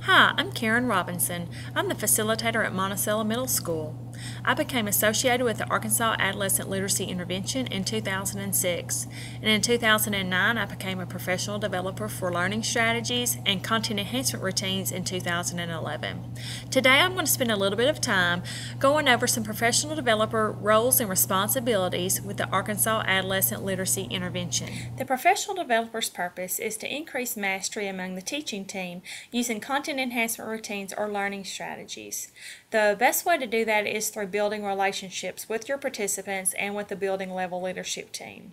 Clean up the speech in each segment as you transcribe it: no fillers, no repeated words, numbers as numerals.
Hi, I'm Karen Robinson. I'm the facilitator at Monticello Middle School. I became associated with the Arkansas Adolescent Literacy Intervention in 2006, and in 2009 I became a professional developer for learning strategies and content enhancement routines in 2011. Today I'm going to spend a little bit of time going over some professional developer roles and responsibilities with the Arkansas Adolescent Literacy Intervention. The professional developer's purpose is to increase mastery among the teaching team using content enhancement routines or learning strategies. The best way to do that is through building relationships with your participants and with the building level leadership team.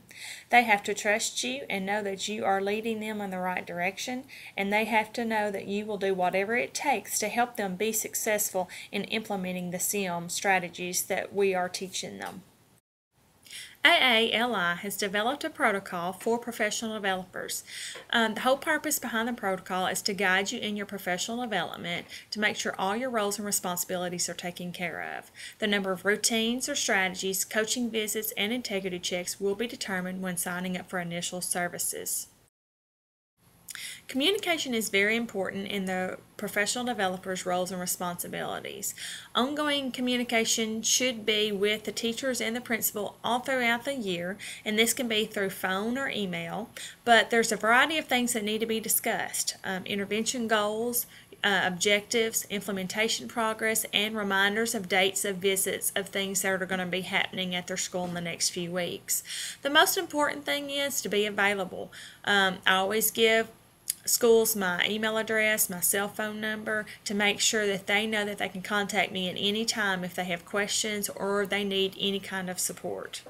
They have to trust you and know that you are leading them in the right direction, and they have to know that you will do whatever it takes to help them be successful in implementing the SIM strategies that we are teaching them. AALI has developed a protocol for professional developers. The whole purpose behind the protocol is to guide you in your professional development to make sure all your roles and responsibilities are taken care of. The number of routines or strategies, coaching visits, and integrity checks will be determined when signing up for initial services. Communication is very important in the professional developer's roles and responsibilities. Ongoing communication should be with the teachers and the principal all throughout the year, and this can be through phone or email, but there's a variety of things that need to be discussed. Intervention goals, objectives, implementation progress, and reminders of dates of visits of things that are going to be happening at their school in the next few weeks. The most important thing is to be available. I always give schools my email address, my cell phone number, to make sure that they know that they can contact me at any time if they have questions or they need any kind of support.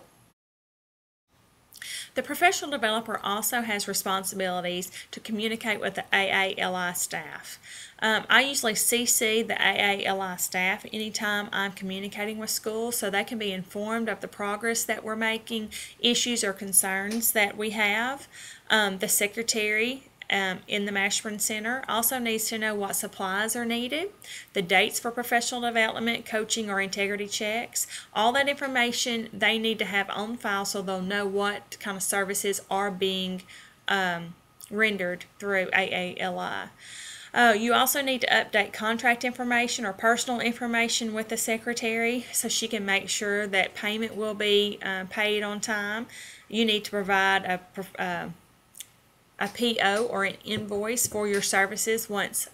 The professional developer also has responsibilities to communicate with the AALI staff. I usually CC the AALI staff anytime I'm communicating with schools so they can be informed of the progress that we're making, issues or concerns that we have. The secretary in the Mashburn Center also needs to know what supplies are needed, the dates for professional development, coaching, or integrity checks. All that information they need to have on file so they'll know what kind of services are being rendered through AALI. You also need to update contract information or personal information with the secretary so she can make sure that payment will be paid on time. You need to provide a PO or an invoice for your services once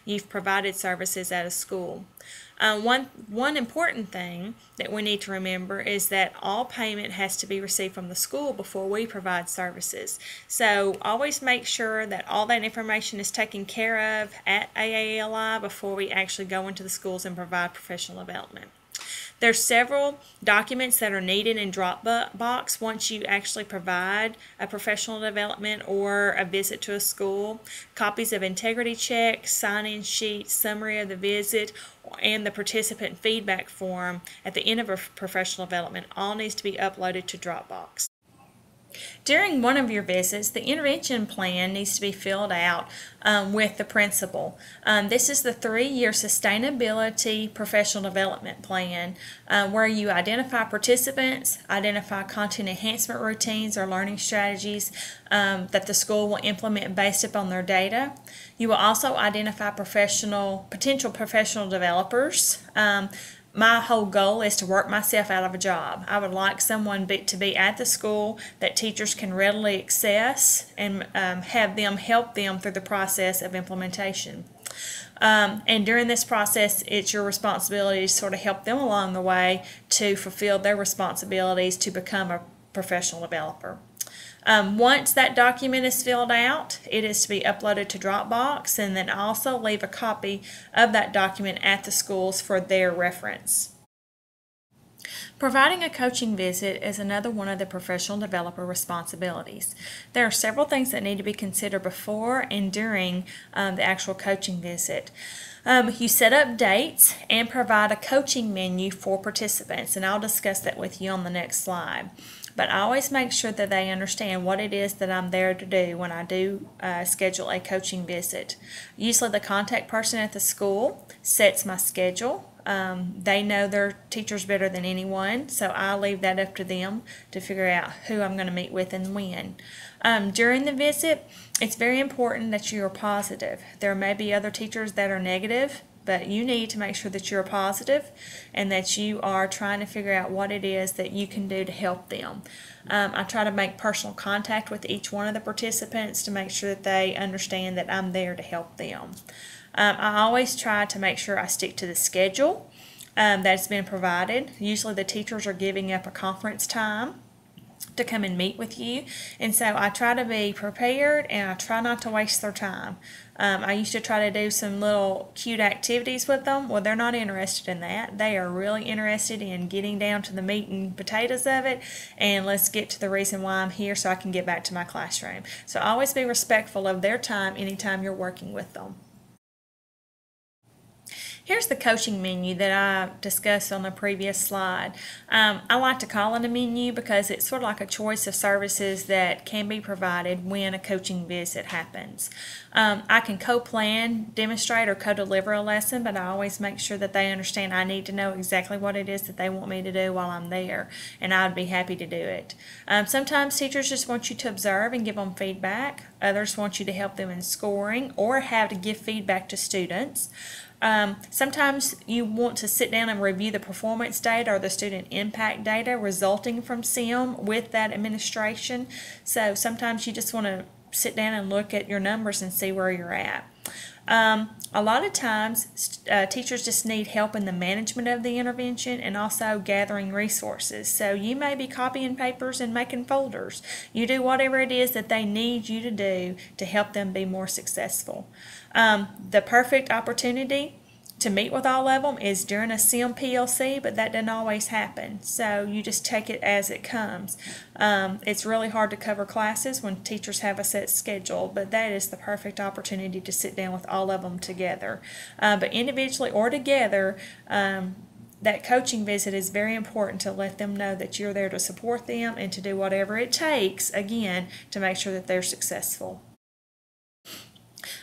you've provided services at a school. One important thing that we need to remember is that all payment has to be received from the school before we provide services. So always make sure that all that information is taken care of at AALI before we actually go into the schools and provide professional development. There's several documents that are needed in Dropbox once you actually provide a professional development or a visit to a school. Copies of integrity checks, sign-in sheets, summary of the visit, and the participant feedback form at the end of a professional development all needs to be uploaded to Dropbox. During one of your visits, the intervention plan needs to be filled out with the principal. This is the 3-year sustainability professional development plan where you identify participants, identify content enhancement routines or learning strategies that the school will implement based upon their data. You will also identify potential professional developers. My whole goal is to work myself out of a job. I would like someone to be at the school that teachers can readily access and have them help them through the process of implementation. And during this process, it's your responsibility to sort of help them along the way to fulfill their responsibilities to become a professional developer. Once that document is filled out, it is to be uploaded to Dropbox, and then also leave a copy of that document at the schools for their reference. Providing a coaching visit is another one of the professional developer responsibilities. There are several things that need to be considered before and during the actual coaching visit. You set up dates and provide a coaching menu for participants, and I'll discuss that with you on the next slide. But I always make sure that they understand what it is that I'm there to do when I do schedule a coaching visit. Usually the contact person at the school sets my schedule. They know their teachers better than anyone, so I leave that up to them to figure out who I'm going to meet with and when. During the visit, it's very important that you are positive. There may be other teachers that are negative, but you need to make sure that you're positive and that you are trying to figure out what it is that you can do to help them. I try to make personal contact with each one of the participants to make sure that they understand that I'm there to help them. I always try to make sure I stick to the schedule that's been provided. Usually the teachers are giving up a conference time to come and meet with you, and so I try to be prepared and I try not to waste their time. I used to try to do some little cute activities with them. Well, they're not interested in that. They are really interested in getting down to the meat and potatoes of it, and let's get to the reason why I'm here so I can get back to my classroom. So always be respectful of their time anytime you're working with them. Here's the coaching menu that I discussed on the previous slide. I like to call it a menu because it's sort of like a choice of services that can be provided when a coaching visit happens. I can co-plan, demonstrate, or co-deliver a lesson, but I always make sure that they understand I need to know exactly what it is that they want me to do while I'm there, and I would be happy to do it. Sometimes teachers just want you to observe and give them feedback. Others want you to help them in scoring or have to give feedback to students. Sometimes you want to sit down and review the performance data or the student impact data resulting from SIM with that administration. So sometimes you just want to sit down and look at your numbers and see where you're at. A lot of times teachers just need help in the management of the intervention and also gathering resources. So you may be copying papers and making folders. You do whatever it is that they need you to do to help them be more successful. The perfect opportunity to meet with all of them is during a SIM PLC, but that doesn't always happen. So you just take it as it comes. It's really hard to cover classes when teachers have a set schedule, but that is the perfect opportunity to sit down with all of them together. But individually or together, that coaching visit is very important to let them know that you're there to support them and to do whatever it takes, again, to make sure that they're successful.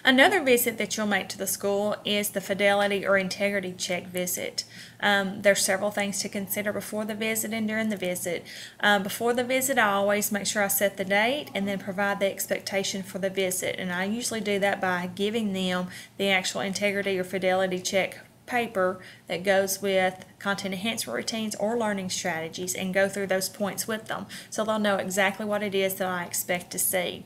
Another visit that you'll make to the school is the fidelity or integrity check visit. There's several things to consider before the visit and during the visit. Before the visit, I always make sure I set the date and then provide the expectation for the visit. And I usually do that by giving them the actual integrity or fidelity check paper that goes with content enhancement routines or learning strategies and go through those points with them so they'll know exactly what it is that I expect to see.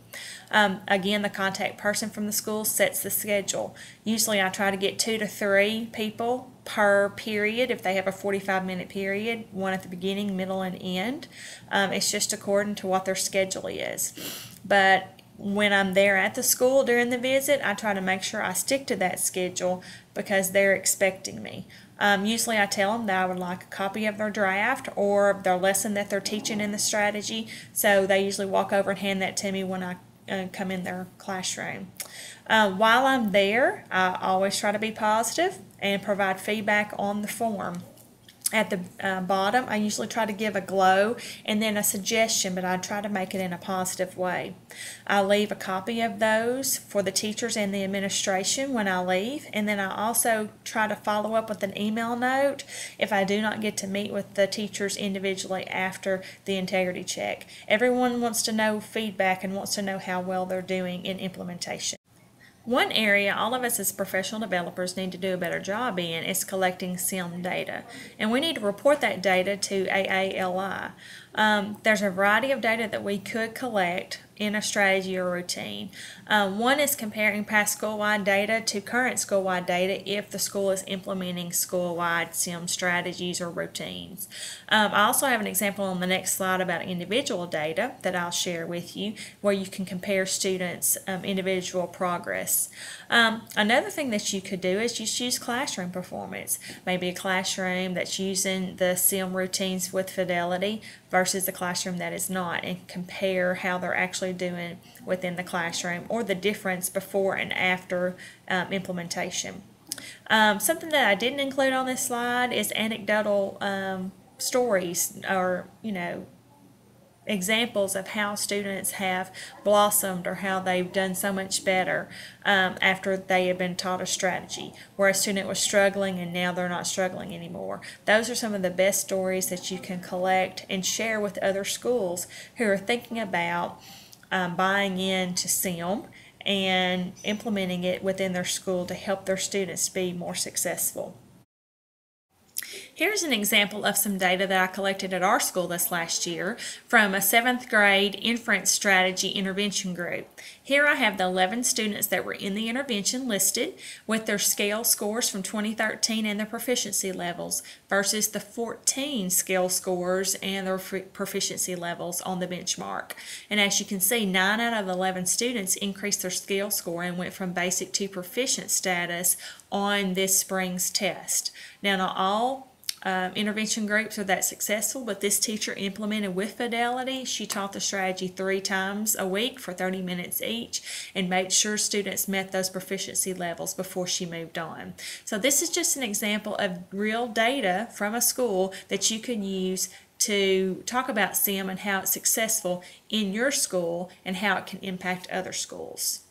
Again, the contact person from the school sets the schedule. Usually I try to get 2 to 3 people per period if they have a 45-minute period, one at the beginning, middle, and end. It's just according to what their schedule is. But when I'm there at the school during the visit, I try to make sure I stick to that schedule because they're expecting me. Usually I tell them that I would like a copy of their draft or their lesson that they're teaching in the strategy, so they usually walk over and hand that to me when I come in their classroom. While I'm there, I always try to be positive and provide feedback on the form. At the bottom, I usually try to give a glow and then a suggestion, but I try to make it in a positive way. I leave a copy of those for the teachers and the administration when I leave, and then I also try to follow up with an email note if I do not get to meet with the teachers individually after the integrity check. Everyone wants to know feedback and wants to know how well they're doing in implementation. One area all of us as professional developers need to do a better job in is collecting SIM data. And we need to report that data to AALI. There's a variety of data that we could collect in a strategy or routine. One is comparing past school-wide data to current school-wide data if the school is implementing school-wide SIM strategies or routines. I also have an example on the next slide about individual data that I'll share with you where you can compare students' individual progress. Another thing that you could do is just use classroom performance. Maybe a classroom that's using the SIM routines with fidelity versus the classroom that is not, and compare how they're actually doing within the classroom or the difference before and after implementation. Something that I didn't include on this slide is anecdotal stories or, examples of how students have blossomed or how they've done so much better after they have been taught a strategy, where a student was struggling and now they're not struggling anymore. Those are some of the best stories that you can collect and share with other schools who are thinking about buying into SIM and implementing it within their school to help their students be more successful. Here's an example of some data that I collected at our school this last year from a 7th grade inference strategy intervention group. Here I have the 11 students that were in the intervention listed with their scale scores from 2013 and their proficiency levels versus the 14 scale scores and their proficiency levels on the benchmark. And as you can see, 9 out of 11 students increased their scale score and went from basic to proficient status on this spring's test. Now, not all intervention groups are that successful, but this teacher implemented with fidelity. She taught the strategy 3 times a week for 30 minutes each and made sure students met those proficiency levels before she moved on. So this is just an example of real data from a school that you can use to talk about SIM and how it's successful in your school and how it can impact other schools.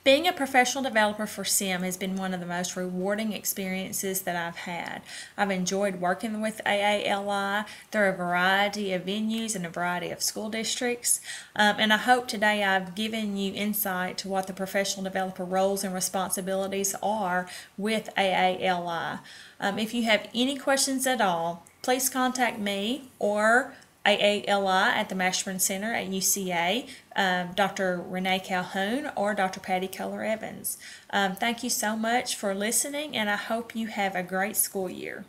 Being a professional developer for SIM has been one of the most rewarding experiences that I've had. I've enjoyed working with AALI through a variety of venues and a variety of school districts, and I hope today I've given you insight to what the professional developer roles and responsibilities are with AALI. If you have any questions at all, please contact me or AALI at the Mashburn Center at UCA, Dr. Renee Calhoun, or Dr. Patty Keller-Evans. Thank you so much for listening, and I hope you have a great school year.